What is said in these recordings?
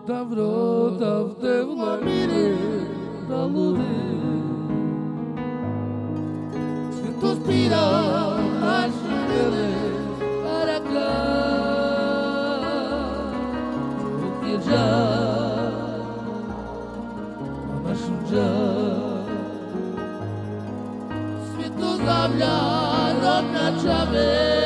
Тавро в ламире да луди Свето спира наши беле паракла Отъежа на шунджа Свето завля родна чавелля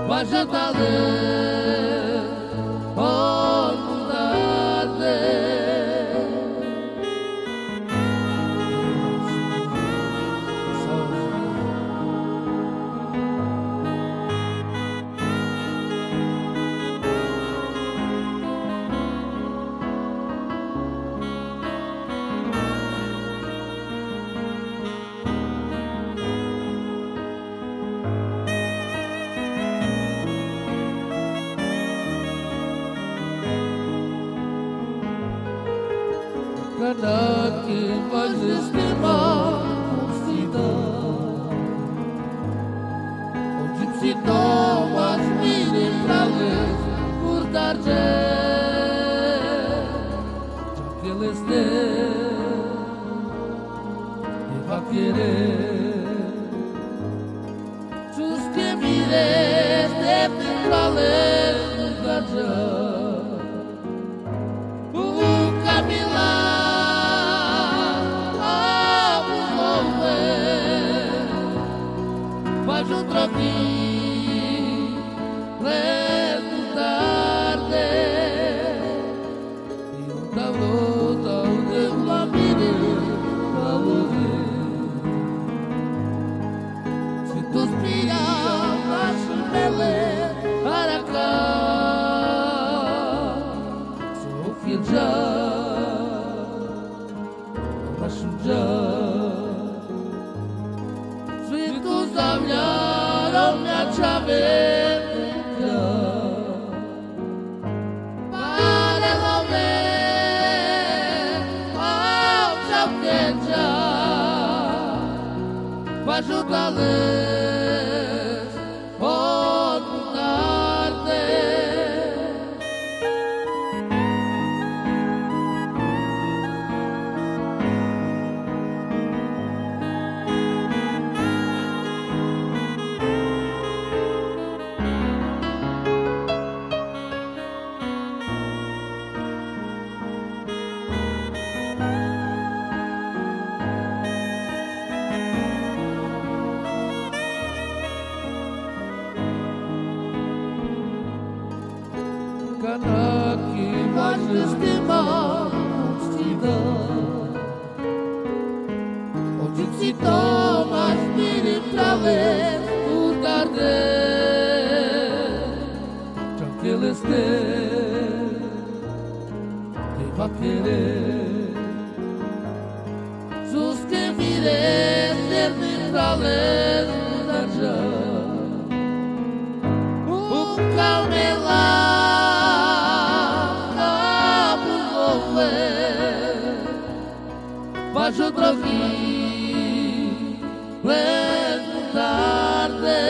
Vajatale, onunade. Cada que vais estimar cidade onde se toma as mini flores por tarde que eles e vai querer sus que mires de flores por tarde Outra vez, lento tarde E não tá volta o teu lamire pra ouvir Se tu espira na chimele para cá Sou filho já, na chunja Zavljarom čavelja Parelo me Avčavkeđa Pažutales Od munarde Cada que vais estimar cidade onde se toma as mini flores por tarde tranquilo esteja que vai querer sus que mires de mini flores por tarde calmela Vais outra vez, lento tarde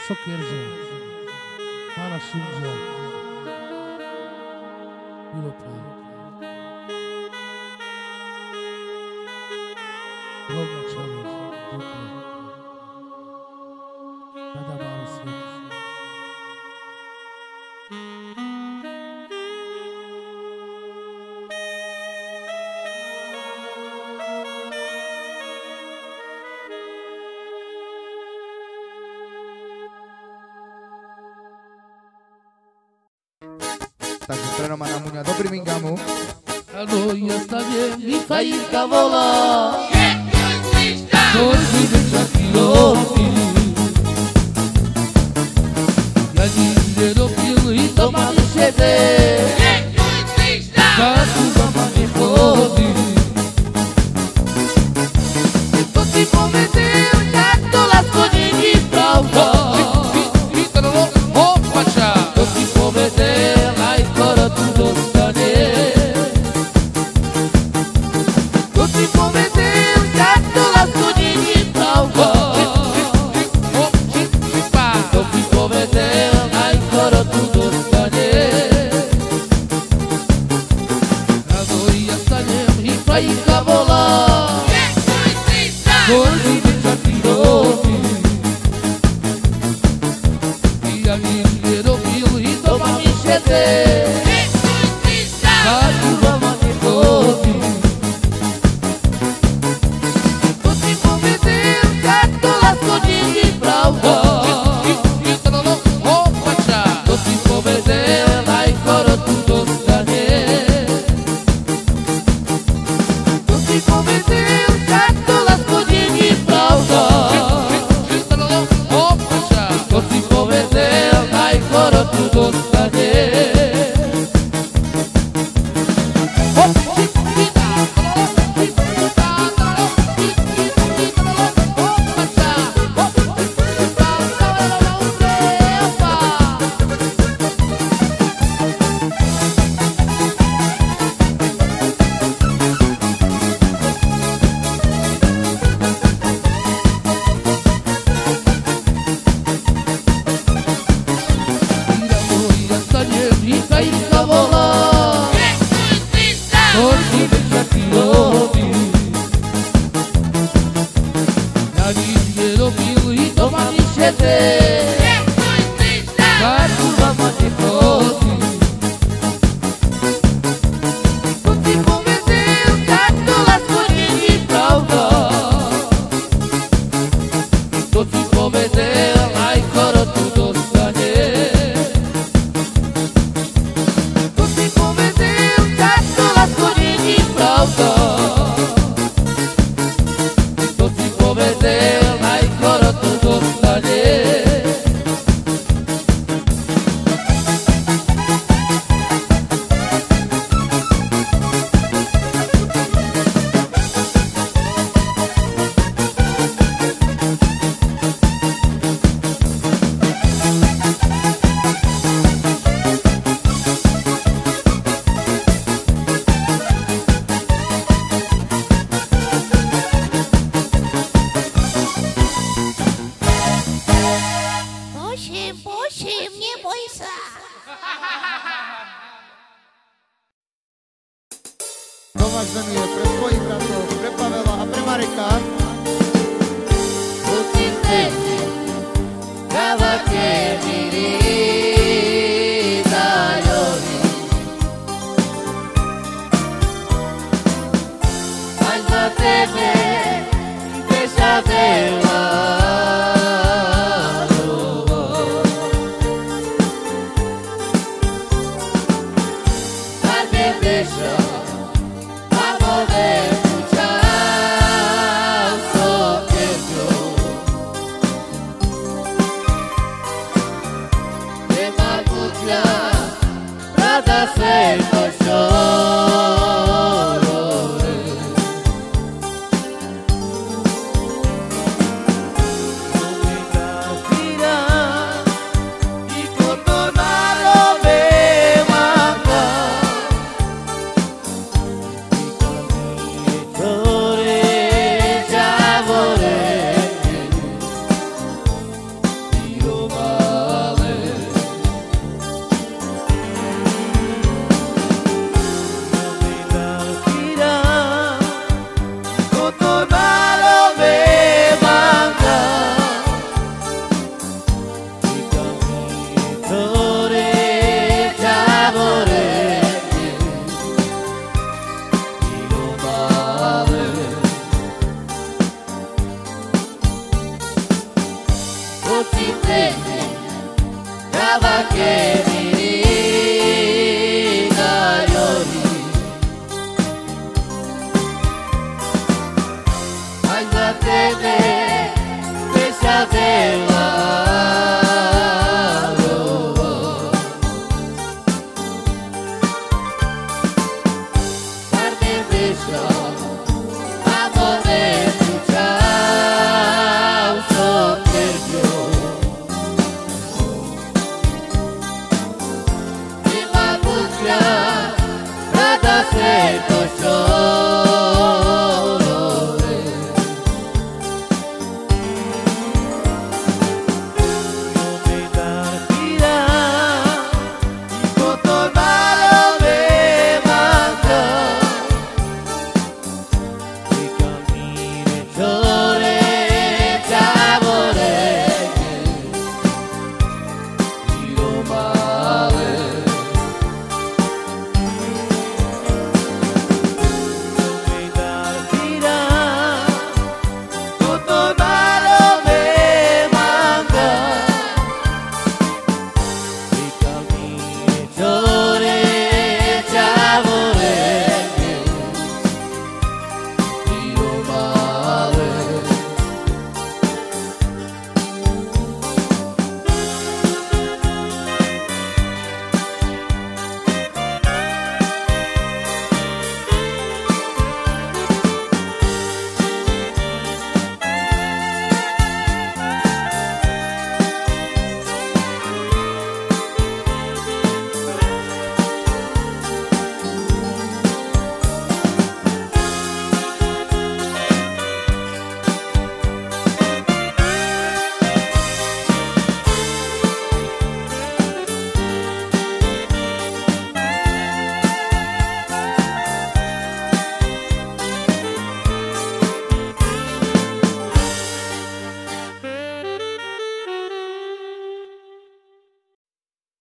Só quero já, para Xunja, Milo Plano Logo Challenge, Brooklyn Nada mais Tak zastrenou ma na muňa dobrý mingamu. Ano, jasně, Michailka volá. Chodí večerky roky. Já nikde dopil i to mám šedé. Času za mami chodí. To si povedal, jak to lásko není pravda. Tomáš venuje pre svojich bratov, pre Pavela a pre Mareka.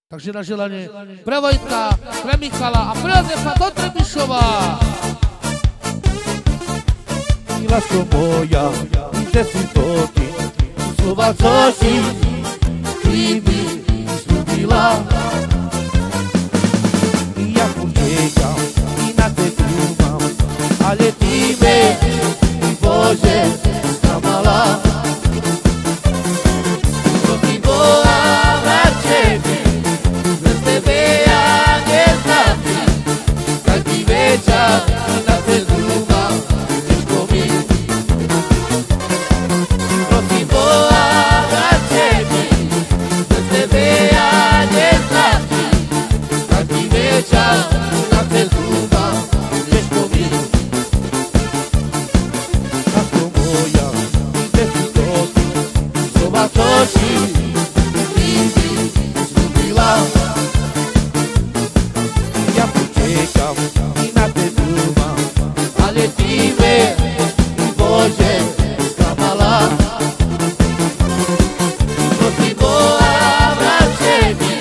Takže na želanie pre Vojtka, pre Michala a pre Jozefa do Trebišova. Lásko moja, kde si ty slova, co si ty mi slúbila. Ja počekam i na tebu mám, ale ty me, Bože, sklamala. Prosím Boha na tebe, bez tebe ja neznám, každý večer na tebu mám. Prosím Boha na tebe, bez tebe ja neznám, každý večer na tebu mám. Těžko mi, lásko moja, kde si ty slova, co si ty mi slúbila. Ja počekam i na tebu mám, ale ty me, Bože, sklamala. Prosím Boha na tebe,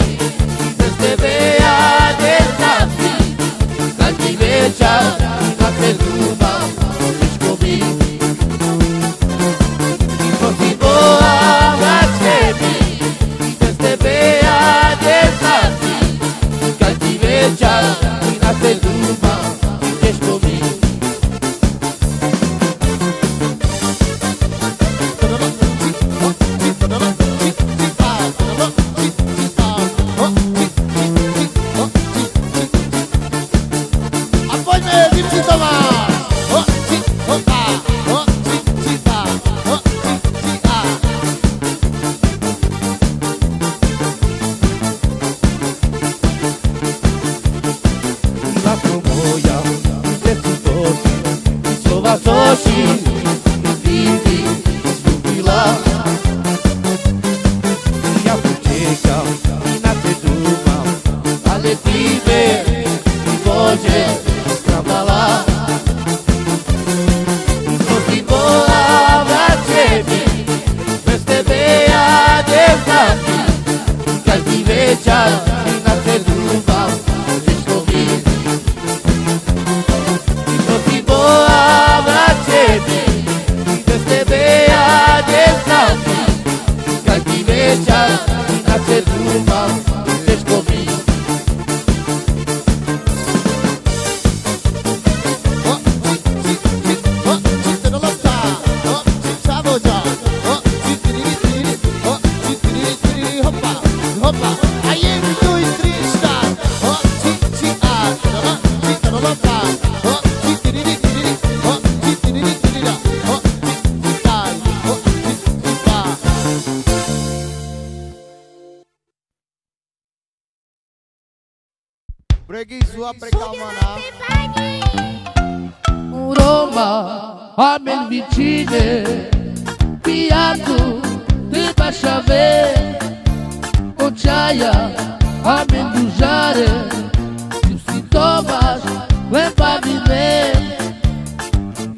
bez tebe ja neznám, každý večer na tebu mám. Těžko mi, prosím Boha na tebe, bez tebe ja neznám, každý večer na tebu mám. Těžko mi. A poďme, Dipsy Tomáš! Hopa, Lásko moja, kde si ty slova, co si ty mi slúbila. Ja počekam i na tebu mám, ale ty me, Bože, sklamala. Prosím Boha na tebe, bez tebe ja neznám, každý večer na tebu mám. Těžko mi, prosím Boha na tebe, bez tebe ja neznám, každý večer na tebu mám. Těžko mi. Breguí sua precalmana. Roma, amen vicine, piatul de Bașave, Oceaia, amen dujare, Dipsy Tomáš, lempa vine.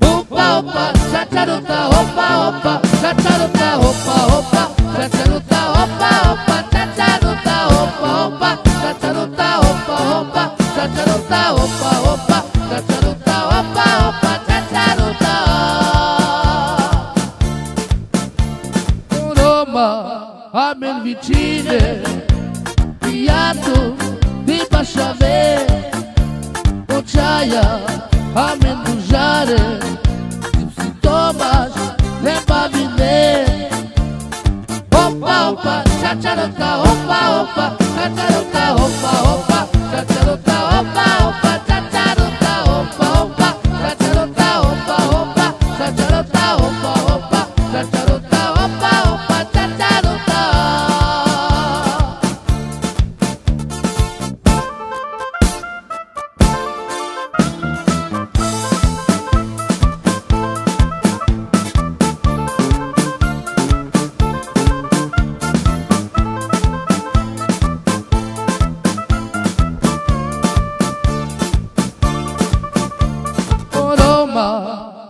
Opa, opa, čačarota, opa, opa, čačarota, opa, opa, čačarota, opa, opa, čačarota, opa, opa, čačarota, opa, opa, čačarota, opa, opa, čačarota, opa, opa, čačarota. Roma, amen vicine, piatul de Bașave, Oceaia, amen dujare, Dipsy Tomáš, lempa vine. Opa, opa, čačarota, opa, opa, čačarota, opa, opa, čačarota, opa, opa, čačarota, opa, opa, čačarota, opa, opa, čačarota, opa, opa, čačarota, opa, opa, čačarota.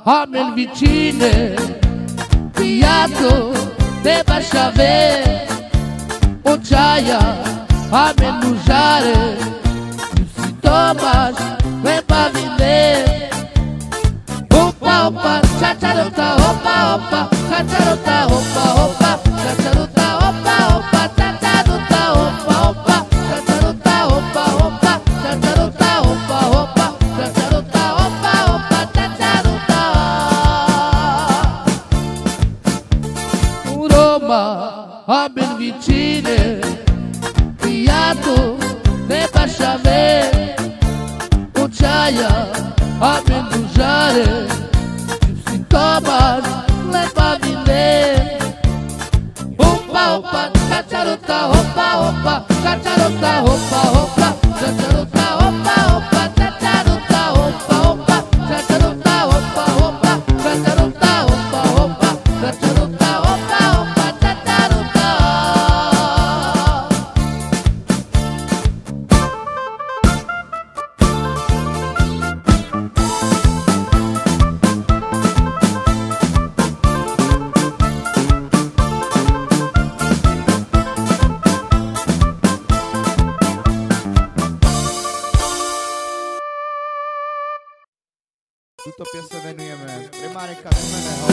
Amen vicine, piatul de Bașave, Oceaia, amenujare sintomas, vem pra viver. Opa, opa, tchacharuta, opa, opa, tchacharuta, opa, opa, tchacharuta, opa, opa, tchacharuta, opa, opa, tchacharuta, opa, opa, tchacharuta, opa, opa, tchacharuta, opa, opa, tchacharuta. Roma, abel vicine, piato, ne bashave, ucciaia, amenujare, sintomas, leva viver. Opa, opa, tchacharuta, opa, opa, tchacharuta, opa, opa, tchacharuta, opa, opa, tchacharuta, opa, opa, tchacharuta, opa, opa, tchacharuta, opa, opa, tchacharuta, opa, opa, tchacharuta. Tuto pěs se věnujeme primárka Tumeného.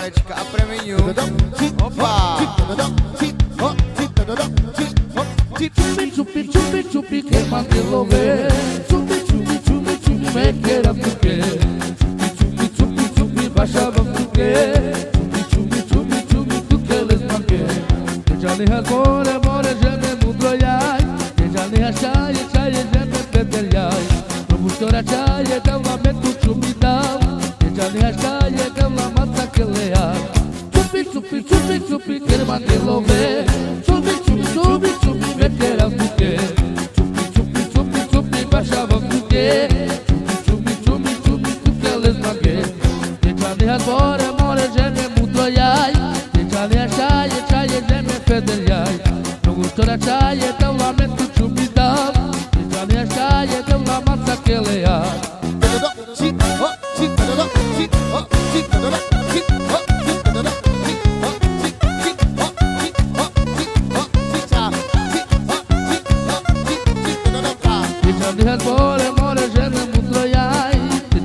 mamička a premenju. Opa! Chupi, chupi, chupi, chupi, que mandelo ver. Chupi, chupi, chupi, chupi, me queira porque. Chupi, chupi, chupi, baixava porque. Chupi, chupi, chupi, tu que eles manquei. Já nem agora, mora, já me mudroiai. Já nem achai, achai, já me peteriai. Promotora achai, já lamento chupi dau. Já nem achai, já lamata que leai. Chupi, chupi, chupi, chupi, que mandelo ver. Chupi, chupi, chupi, chupi. Era porque chupi, chupi, chupi, baixava porque chupi, chupi, chupi, tu que eles maguei. Deixa de agora, mora, já me mudroiai. Deixa de achai, achai, já me federiai. Não gostou da achai, então lamento chupi dau. Deixa de achai, então lamata que leai. Mora, mora, já me mudroiai.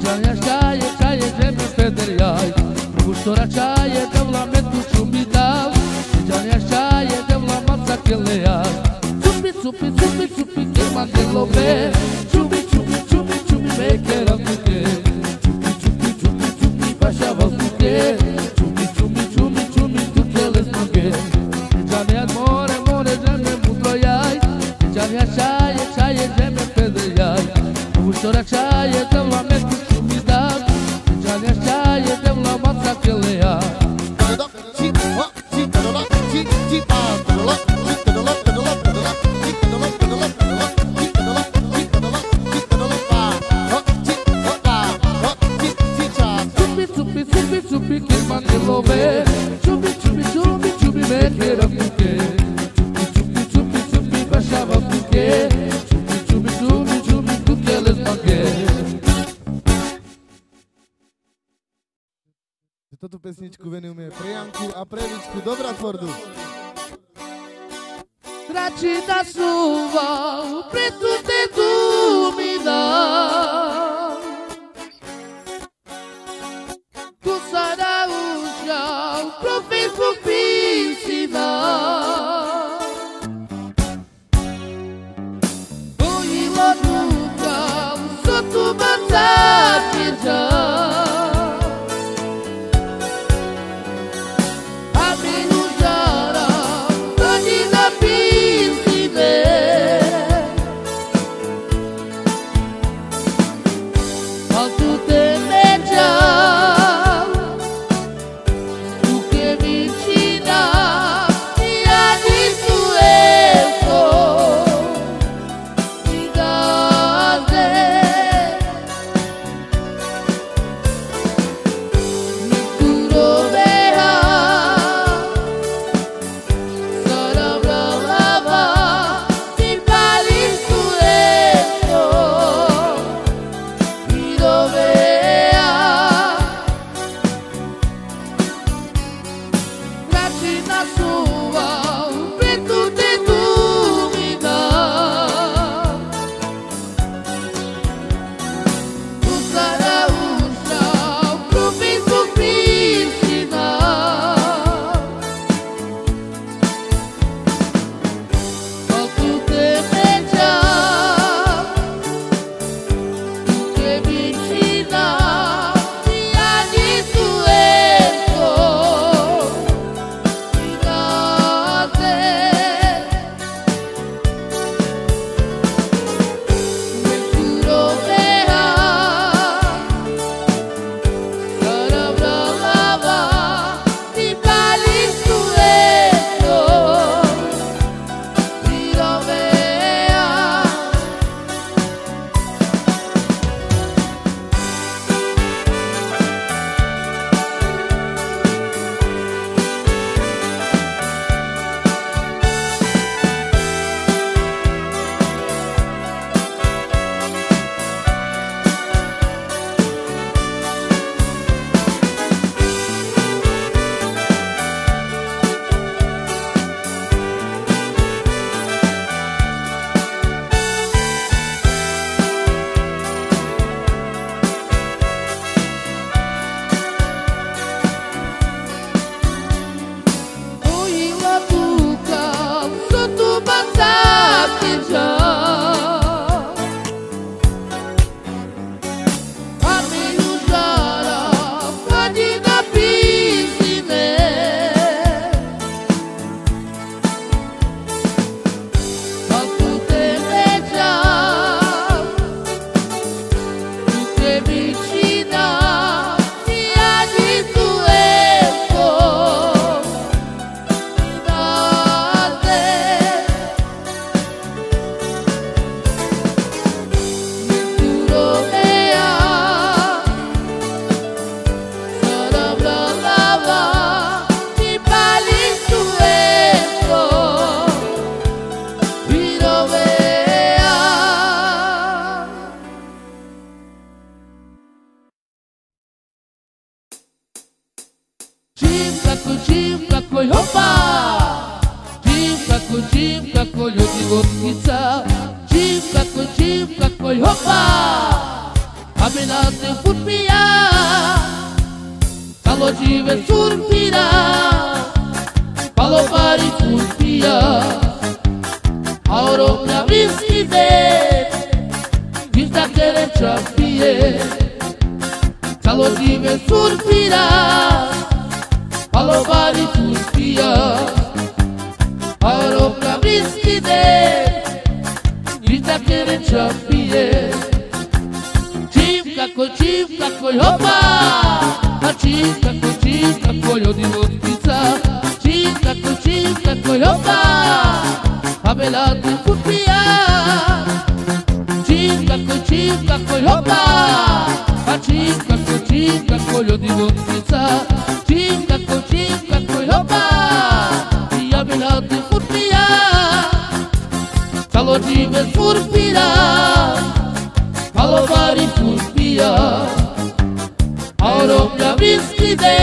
Já me achai, achai, já me federiai. Não gostou da achai, então lamento chupi dau. Já me achai, então lamata que leai. Chupi, chupi, chupi, chupi, que mandelo ver. Chupi, chupi, chupi, chupi, me queira porque. Chupi, chupi, chupi, chupi, baixava porque. Chupi, chupi, chupi, chupi, tu que eles manguei. Já me mora, mora, já me mudroiai. Já me achai, achai, já me federiai. Não gostou da achai, então lamento chupi dau. Já me achai, então lamata que leai. Chupi, chupi, chupi, que mandelo ver. Chupi, chupi, chupi, chupi, me queira porque. Chupi, chupi, chupi, baixava porque. Chupi, chupi, chupi, chupi, tu que eles manguei. Toto pesničku venujeme pre Janku a pre Vičku do Bradfordu. Trate da chuva, o preto tento me dar. Tu sará o chão, professor piscinar. Oi, logo cá, só tu matar já. životnica. Čim kako i hopa, a me na te futbija, kalo žive surfira, palo pari futbija, a orovna vriski de, gizda kere čapije, kalo žive surfira, palo pari futbija, a orovna vriski de, gizda kere čapije. Čim kako i hopa, a čim kako i životnica. Čim kako i hopa, a belate futbija. Čim kako i hopa, a čim kako i životnica. Čim kako i hopa, a belate futbija. Kalo žive surfira, kalo pari futbija, a orovna vriski de,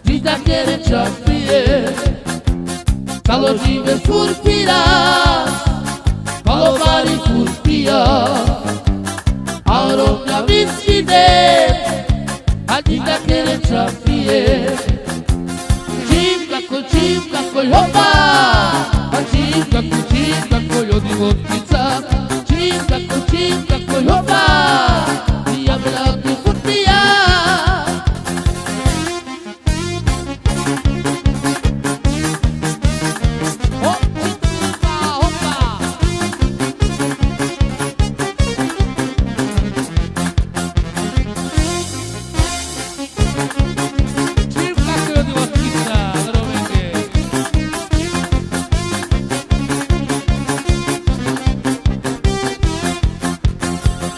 gizda kere čapije. Kalo žive surfira, kalo pari futbija, a orovna vriski de, a gizda kere čapije. Čim kako i hopa, a čim kako i životnica. Čim kako i hopa, a belate futbija.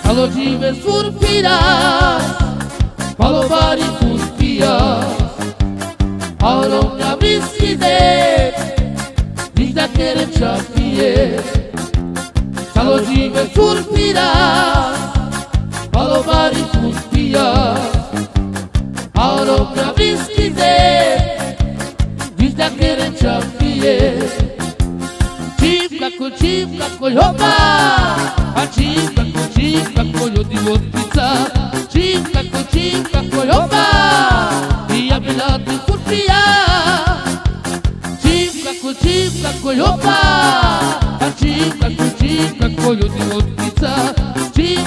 Kalo žive surfira, kalo pari futbija, a orovna vriski de, gizda kere čapije. Kalo žive surfira, kalo pari futbija, a orovna vriski de, gizda kere čapije. Čim kako i hopa, a čim kako i životnica. Čim kako i hopa, a belate futbija. Čim kako i hopa, a čim kako i životnica. Čim